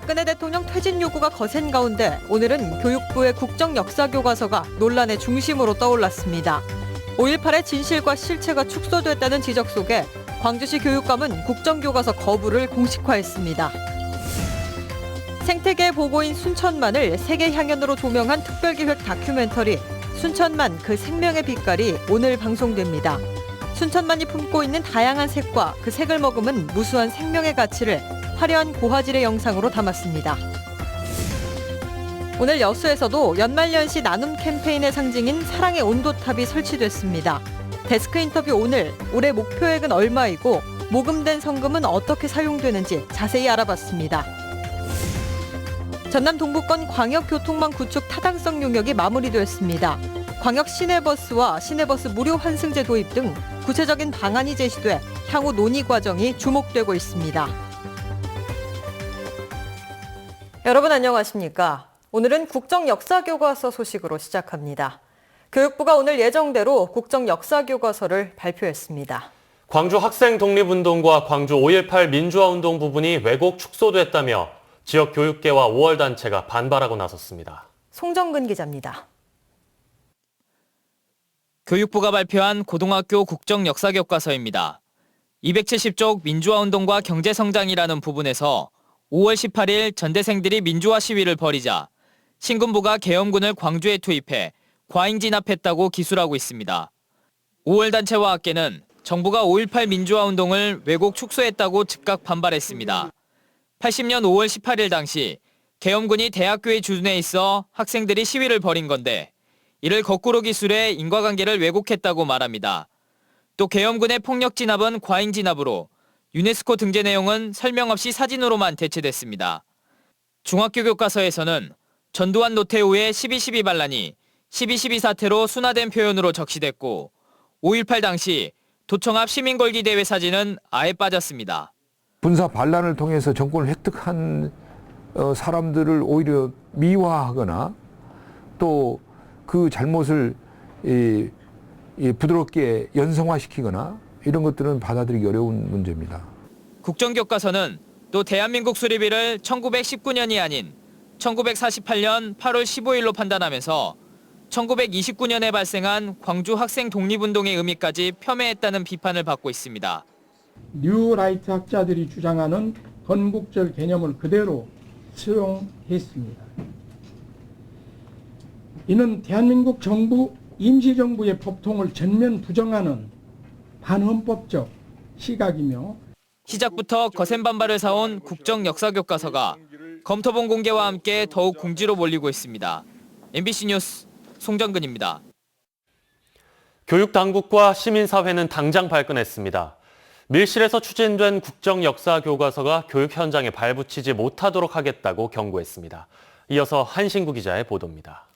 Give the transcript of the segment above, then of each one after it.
박근혜 대통령 퇴진 요구가 거센 가운데 오늘은 교육부의 국정역사교과서가 논란의 중심으로 떠올랐습니다. 5.18의 진실과 실체가 축소됐다는 지적 속에 광주시 교육감은 국정교과서 거부를 공식화했습니다. 생태계 보고인 순천만을 세계 향연으로 조명한 특별기획 다큐멘터리 순천만 그 생명의 빛깔이 오늘 방송됩니다. 순천만이 품고 있는 다양한 색과 그 색을 머금은 무수한 생명의 가치를 화려한 고화질의 영상으로 담았습니다. 오늘 여수에서도 연말연시 나눔 캠페인의 상징인 사랑의 온도탑이 설치됐습니다. 데스크 인터뷰 오늘 올해 목표액은 얼마이고 모금된 성금은 어떻게 사용되는지 자세히 알아봤습니다. 전남 동부권 광역교통망 구축 타당성 용역이 마무리됐습니다. 광역 시내버스와 시내버스 무료 환승제 도입 등 구체적인 방안이 제시돼 향후 논의 과정이 주목되고 있습니다. 여러분 안녕하십니까? 오늘은 국정역사교과서 소식으로 시작합니다. 교육부가 오늘 예정대로 국정역사교과서를 발표했습니다. 광주 학생 독립운동과 광주 5.18 민주화운동 부분이 왜곡 축소됐다며 지역 교육계와 5월 단체가 반발하고 나섰습니다. 송정근 기자입니다. 교육부가 발표한 고등학교 국정역사교과서입니다. 270쪽 민주화운동과 경제성장이라는 부분에서 5월 18일 전대생들이 민주화 시위를 벌이자 신군부가 계엄군을 광주에 투입해 과잉 진압했다고 기술하고 있습니다. 5월 단체와 학계는 정부가 5.18 민주화운동을 왜곡 축소했다고 즉각 반발했습니다. 80년 5월 18일 당시 계엄군이 대학교에 주둔해 있어 학생들이 시위를 벌인 건데 이를 거꾸로 기술해 인과관계를 왜곡했다고 말합니다. 또 계엄군의 폭력 진압은 과잉 진압으로 유네스코 등재 내용은 설명 없이 사진으로만 대체됐습니다. 중학교 교과서에서는 전두환 노태우의 12.12 반란이 12.12 사태로 순화된 표현으로 적시됐고 5.18 당시 도청 앞 시민걸기 대회 사진은 아예 빠졌습니다. 군사 반란을 통해서 정권을 획득한 사람들을 오히려 미화하거나 또 그 잘못을 부드럽게 연성화시키거나 이런 것들은 받아들이기 어려운 문제입니다. 국정교과서는 또 대한민국 수립일을 1919년이 아닌 1948년 8월 15일로 판단하면서 1929년에 발생한 광주 학생 독립운동의 의미까지 폄훼했다는 비판을 받고 있습니다. 뉴라이트 학자들이 주장하는 건국절 개념을 그대로 수용했습니다. 이는 대한민국 정부 임시정부의 법통을 전면 부정하는 반헌법적 시각이며 시작부터 거센 반발을 사온 국정역사교과서가 검토본 공개와 함께 더욱 궁지로 몰리고 있습니다. MBC 뉴스 송정근입니다. 교육당국과 시민사회는 당장 발끈했습니다. 밀실에서 추진된 국정역사교과서가 교육 현장에 발붙이지 못하도록 하겠다고 경고했습니다. 이어서 한신구 기자의 보도입니다.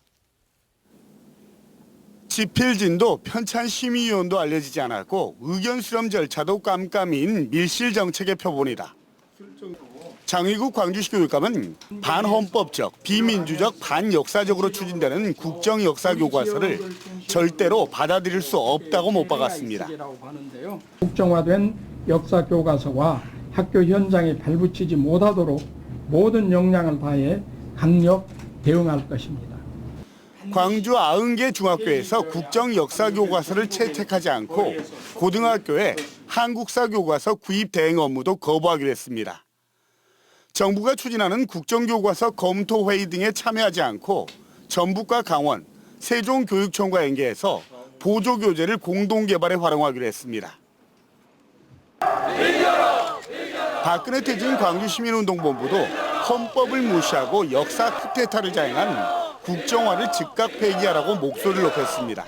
집필진도 편찬 심의위원도 알려지지 않았고 의견 수렴 절차도 깜깜인 밀실 정책의 표본이다. 장의국 광주시 교육감은 반헌법적, 비민주적, 반역사적으로 추진되는 국정역사교과서를 절대로 받아들일 수 없다고 못 박았습니다. 국정화된 역사교과서와 학교 현장에 발붙이지 못하도록 모든 역량을 다해 강력 대응할 것입니다. 광주 90개 중학교에서 국정역사교과서를 채택하지 않고 고등학교에 한국사교과서 구입 대행 업무도 거부하기로 했습니다. 정부가 추진하는 국정교과서 검토회의 등에 참여하지 않고 전북과 강원, 세종교육청과 연계해서 보조교재를 공동개발에 활용하기로 했습니다. 박근혜 퇴진 광주시민운동본부도 헌법을 무시하고 역사 쿠데타를 자행한 국정화를 즉각 폐기하라고 목소리를 높였습니다.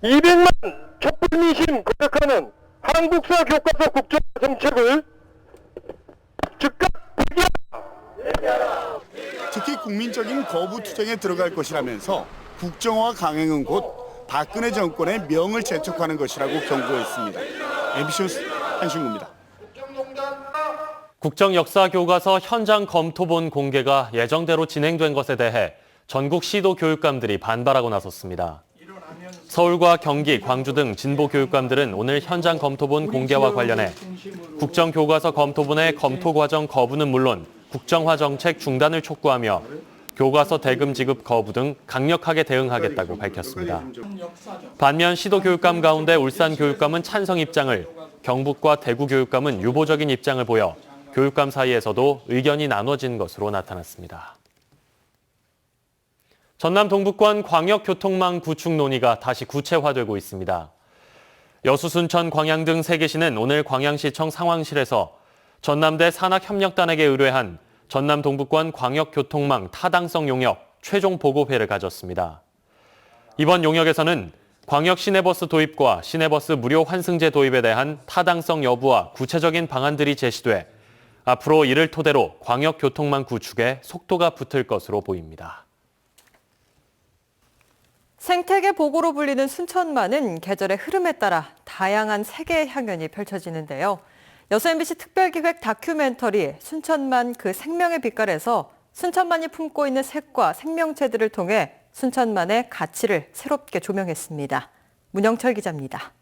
200만 촛불 민심 거역하는 한국사 교과서 국정화 정책을 즉각 폐기하라. 특히 국민적인 거부 투쟁에 들어갈 것이라면서 국정화 강행은 곧 박근혜 정권의 명을 재촉하는 것이라고 경고했습니다. MBC 뉴스 한신구입니다. 국정역사교과서 현장 검토본 공개가 예정대로 진행된 것에 대해 전국 시도 교육감들이 반발하고 나섰습니다. 서울과 경기, 광주 등 진보 교육감들은 오늘 현장 검토본 공개와 관련해 국정교과서 검토본의 검토 과정 거부는 물론 국정화 정책 중단을 촉구하며 교과서 대금 지급 거부 등 강력하게 대응하겠다고 밝혔습니다. 반면 시도교육감 가운데 울산교육감은 찬성 입장을, 경북과 대구교육감은 유보적인 입장을 보여 교육감 사이에서도 의견이 나눠진 것으로 나타났습니다. 전남 동북권 광역교통망 구축 논의가 다시 구체화되고 있습니다. 여수, 순천, 광양 등 3개시는 오늘 광양시청 상황실에서 전남대 산학협력단에게 의뢰한 전남 동북권 광역교통망 타당성 용역 최종 보고회를 가졌습니다. 이번 용역에서는 광역 시내버스 도입과 시내버스 무료 환승제 도입에 대한 타당성 여부와 구체적인 방안들이 제시돼 앞으로 이를 토대로 광역교통망 구축에 속도가 붙을 것으로 보입니다. 생태계 보고로 불리는 순천만은 계절의 흐름에 따라 다양한 세계의 향연이 펼쳐지는데요. 여수 MBC 특별기획 다큐멘터리 순천만 그 생명의 빛깔에서 순천만이 품고 있는 색과 생명체들을 통해 순천만의 가치를 새롭게 조명했습니다. 문영철 기자입니다.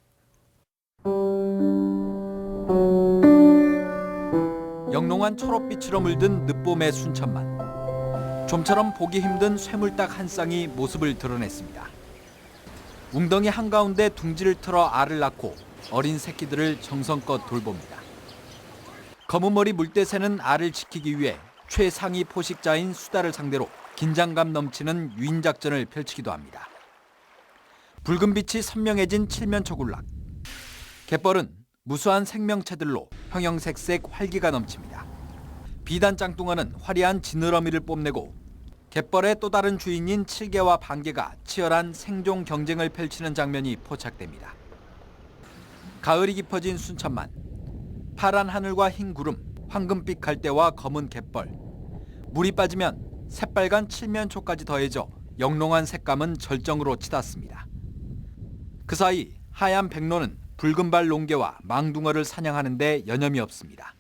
영롱한 초록빛으로 물든 늦봄의 순천만. 좀처럼 보기 힘든 쇠물딱 한 쌍이 모습을 드러냈습니다. 웅덩이 한가운데 둥지를 틀어 알을 낳고 어린 새끼들을 정성껏 돌봅니다. 검은 머리 물대새는 알을 지키기 위해 최상위 포식자인 수달을 상대로 긴장감 넘치는 유인 작전을 펼치기도 합니다. 붉은 빛이 선명해진 칠면초군락. 갯벌은 무수한 생명체들로 형형색색 활기가 넘칩니다. 비단 짱뚱어는 화려한 지느러미를 뽐내고 갯벌의 또 다른 주인인 칠개와 반개가 치열한 생존 경쟁을 펼치는 장면이 포착됩니다. 가을이 깊어진 순천만. 파란 하늘과 흰 구름, 황금빛 갈대와 검은 갯벌. 물이 빠지면 새빨간 칠면초까지 더해져 영롱한 색감은 절정으로 치닫습니다. 그 사이 하얀 백로는 붉은발 농개와 망둥어를 사냥하는 데 여념이 없습니다.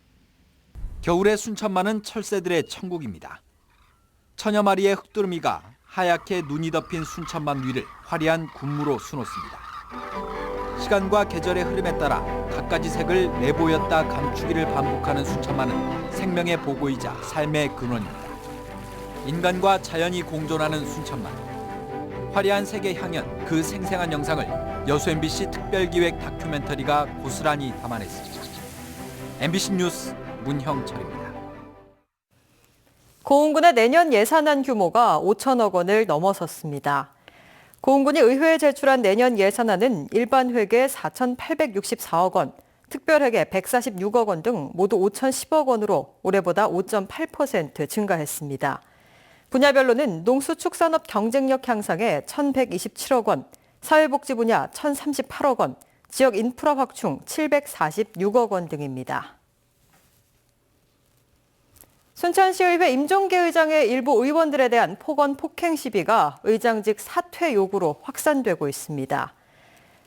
겨울의 순천만은 철새들의 천국입니다. 천여 마리의 흑두루미가 하얗게 눈이 덮인 순천만 위를 화려한 군무로 수놓습니다. 시간과 계절의 흐름에 따라 갖가지 색을 내보였다 감추기를 반복하는 순천만은 생명의 보고이자 삶의 근원입니다. 인간과 자연이 공존하는 순천만. 화려한 색의 향연, 그 생생한 영상을 여수 MBC 특별기획 다큐멘터리가 고스란히 담아냈습니다. MBC 뉴스 문형철입니다. 고흥군의 내년 예산안 규모가 5천억 원을 넘어섰습니다. 고흥군이 의회에 제출한 내년 예산안은 일반 회계 4,864억 원, 특별회계 146억 원 등 모두 5,010억 원으로 올해보다 5.8% 증가했습니다. 분야별로는 농수축산업 경쟁력 향상에 1,127억 원, 사회복지 분야 1,038억 원, 지역 인프라 확충 746억 원 등입니다. 순천시의회 임종계 의장의 일부 의원들에 대한 폭언 폭행 시비가 의장직 사퇴 요구로 확산되고 있습니다.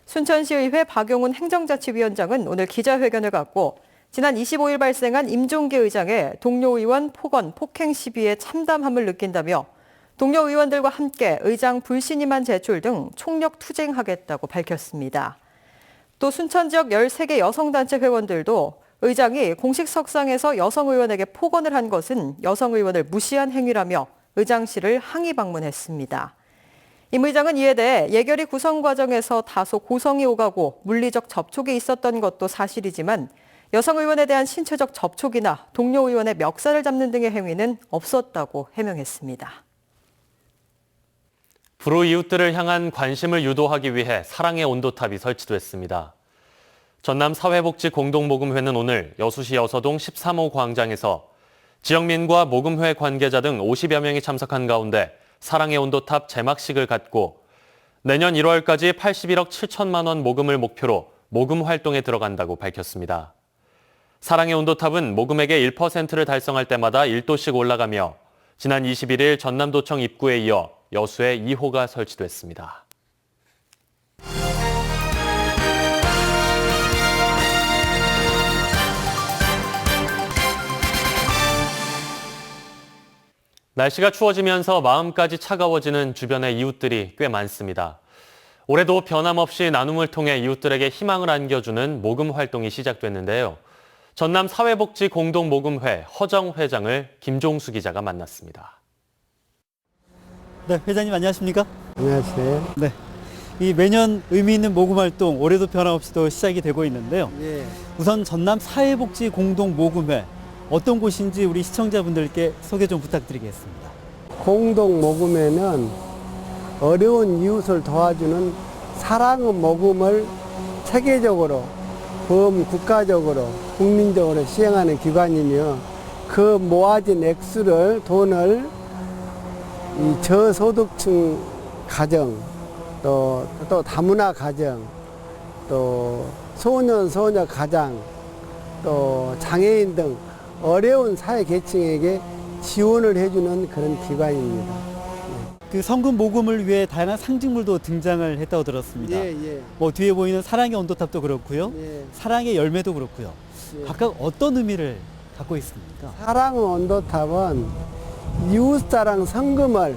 순천시의회 박용훈 행정자치위원장은 오늘 기자회견을 갖고 지난 25일 발생한 임종계 의장의 동료 의원 폭언 폭행 시비에 참담함을 느낀다며 동료 의원들과 함께 의장 불신임안 제출 등 총력 투쟁하겠다고 밝혔습니다. 또 순천 지역 13개 여성단체 회원들도 의장이 공식 석상에서 여성 의원에게 폭언을 한 것은 여성 의원을 무시한 행위라며 의장실을 항의 방문했습니다. 임 의장은 이에 대해 예결위 구성 과정에서 다소 고성이 오가고 물리적 접촉이 있었던 것도 사실이지만 여성 의원에 대한 신체적 접촉이나 동료 의원의 멱살을 잡는 등의 행위는 없었다고 해명했습니다. 불우이웃들을 향한 관심을 유도하기 위해 사랑의 온도탑이 설치됐습니다. 전남 사회복지공동모금회는 오늘 여수시 여서동 13호 광장에서 지역민과 모금회 관계자 등 50여 명이 참석한 가운데 사랑의 온도탑 제막식을 갖고 내년 1월까지 81억 7천만 원 모금을 목표로 모금 활동에 들어간다고 밝혔습니다. 사랑의 온도탑은 모금액의 1%를 달성할 때마다 1도씩 올라가며 지난 21일 전남도청 입구에 이어 여수에 2호가 설치됐습니다. 날씨가 추워지면서 마음까지 차가워지는 주변의 이웃들이 꽤 많습니다. 올해도 변함없이 나눔을 통해 이웃들에게 희망을 안겨주는 모금 활동이 시작됐는데요. 전남 사회복지 공동모금회 허정 회장을 김종수 기자가 만났습니다. 네, 회장님 안녕하십니까? 안녕하세요. 네. 이 매년 의미 있는 모금 활동 올해도 변함없이 또 시작이 되고 있는데요. 예. 우선 전남 사회복지 공동모금회 어떤 곳인지 우리 시청자분들께 소개 좀 부탁드리겠습니다. 공동 모금회는 어려운 이웃을 도와주는 사랑의 모금을 체계적으로 범국가적으로 국민적으로 시행하는 기관이며 그 모아진 액수를 돈을 이 저소득층 가정 또 다문화 가정 또 소년 소녀 가장 또 장애인 등 어려운 사회 계층에게 지원을 해주는 그런 기관입니다. 그 성금 모금을 위해 다양한 상징물도 등장을 했다고 들었습니다. 예. 뭐 뒤에 보이는 사랑의 온도탑도 그렇고요. 예. 사랑의 열매도 그렇고요. 예. 각각 어떤 의미를 갖고 있습니까? 사랑의 온도탑은 이웃사랑 성금을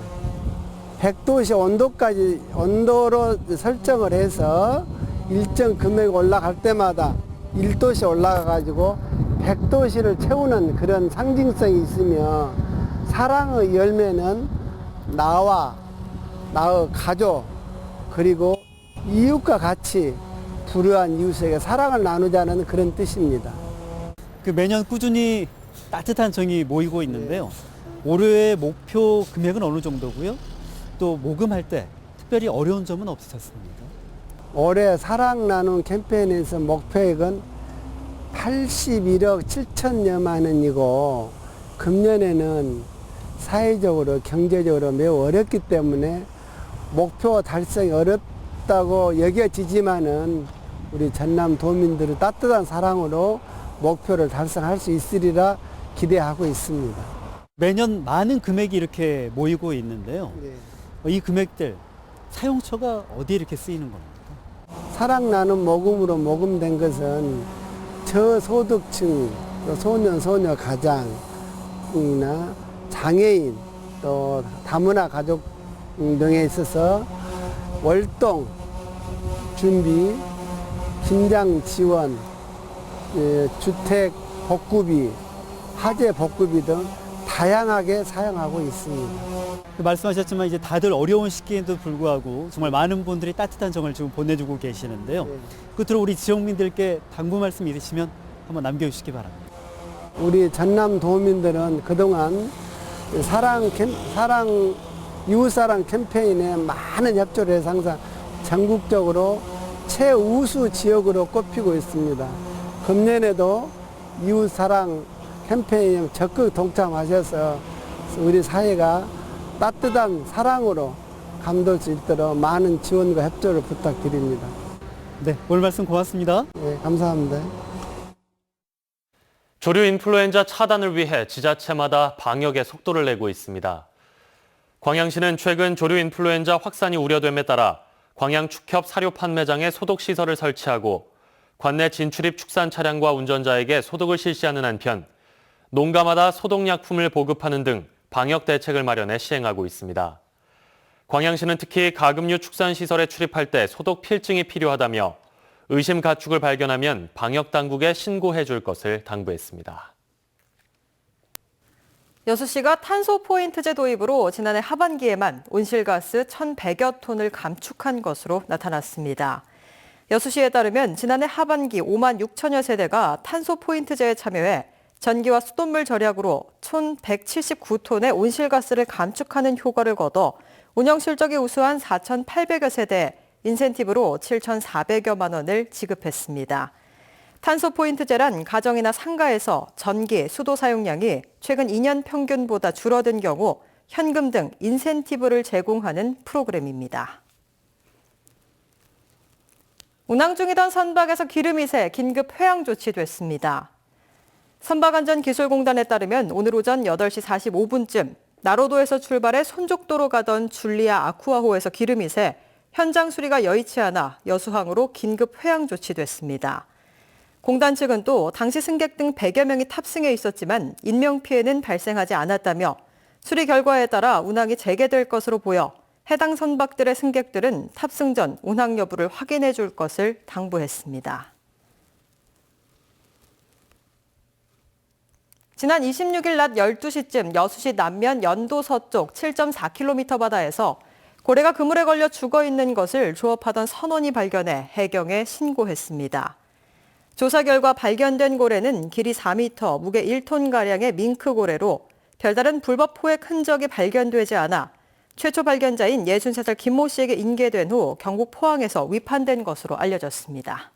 100도씨 온도로 설정을 해서 일정 금액 올라갈 때마다 1도씨 올라가가지고 100도씨를 채우는 그런 상징성이 있으며 사랑의 열매는 나와 나의 가족 그리고 이웃과 같이 불우한 이웃에게 사랑을 나누자는 그런 뜻입니다. 그 매년 꾸준히 따뜻한 정이 모이고 있는데요. 올해의 목표 금액은 어느 정도고요? 또 모금할 때 특별히 어려운 점은 없으셨습니까? 올해 사랑 나눔 캠페인에서 목표액은 81억 7천여만 원이고 금년에는 사회적으로 경제적으로 매우 어렵기 때문에 목표 달성이 어렵다고 여겨지지만은 우리 전남 도민들의 따뜻한 사랑으로 목표를 달성할 수 있으리라 기대하고 있습니다. 매년 많은 금액이 이렇게 모이고 있는데요. 이 금액들 사용처가 어디에 이렇게 쓰이는 겁니까? 사랑 나눔 모금으로 모금된 것은 저소득층, 또 소년 소녀 가장이나 장애인 또 다문화 가족 등에 있어서 월동 준비, 김장 지원, 주택 복구비, 화재 복구비 등 다양하게 사용하고 있습니다. 말씀하셨지만 이제 다들 어려운 시기에도 불구하고 정말 많은 분들이 따뜻한 정을 지금 보내주고 계시는데요. 끝으로 우리 지역민들께 당부 말씀 있으시면 한번 남겨주시기 바랍니다. 우리 전남 도민들은 그동안 이웃사랑 캠페인에 많은 협조를 해서 항상 전국적으로 최우수 지역으로 꼽히고 있습니다. 금년에도 이웃사랑 캠페인에 적극 동참하셔서 우리 사회가 따뜻한 사랑으로 감돌 수 있도록 많은 지원과 협조를 부탁드립니다. 네, 오늘 말씀 고맙습니다. 네, 감사합니다. 조류 인플루엔자 차단을 위해 지자체마다 방역에 속도를 내고 있습니다. 광양시는 최근 조류 인플루엔자 확산이 우려됨에 따라 광양 축협 사료 판매장에 소독 시설을 설치하고 관내 진출입 축산 차량과 운전자에게 소독을 실시하는 한편 농가마다 소독약품을 보급하는 등 방역 대책을 마련해 시행하고 있습니다. 광양시는 특히 가금류 축산시설에 출입할 때 소독 필증이 필요하다며 의심 가축을 발견하면 방역당국에 신고해 줄 것을 당부했습니다. 여수시가 탄소 포인트제 도입으로 지난해 하반기에만 온실가스 1,100여 톤을 감축한 것으로 나타났습니다. 여수시에 따르면 지난해 하반기 5만 6천여 세대가 탄소 포인트제에 참여해 전기와 수돗물 절약으로 총 179톤의 온실가스를 감축하는 효과를 거둬 운영 실적이 우수한 4,800여 세대에 인센티브로 7,400여만 원을 지급했습니다. 탄소 포인트제란 가정이나 상가에서 전기, 수도 사용량이 최근 2년 평균보다 줄어든 경우 현금 등 인센티브를 제공하는 프로그램입니다. 운항 중이던 선박에서 기름이 새 긴급 회항 조치됐습니다. 선박안전기술공단에 따르면 오늘 오전 8시 45분쯤 나로도에서 출발해 손족도로 가던 줄리아 아쿠아호에서 기름이 새 현장 수리가 여의치 않아 여수항으로 긴급 회항 조치됐습니다. 공단 측은 또 당시 승객 등 100여 명이 탑승해 있었지만 인명피해는 발생하지 않았다며 수리 결과에 따라 운항이 재개될 것으로 보여 해당 선박들의 승객들은 탑승 전 운항 여부를 확인해 줄 것을 당부했습니다. 지난 26일 낮 12시쯤 여수시 남면 연도 서쪽 7.4km 바다에서 고래가 그물에 걸려 죽어 있는 것을 조업하던 선원이 발견해 해경에 신고했습니다. 조사 결과 발견된 고래는 길이 4m, 무게 1톤가량의 밍크고래로 별다른 불법 포획 흔적이 발견되지 않아 최초 발견자인 63살 김모 씨에게 인계된 후 경북 포항에서 위판된 것으로 알려졌습니다.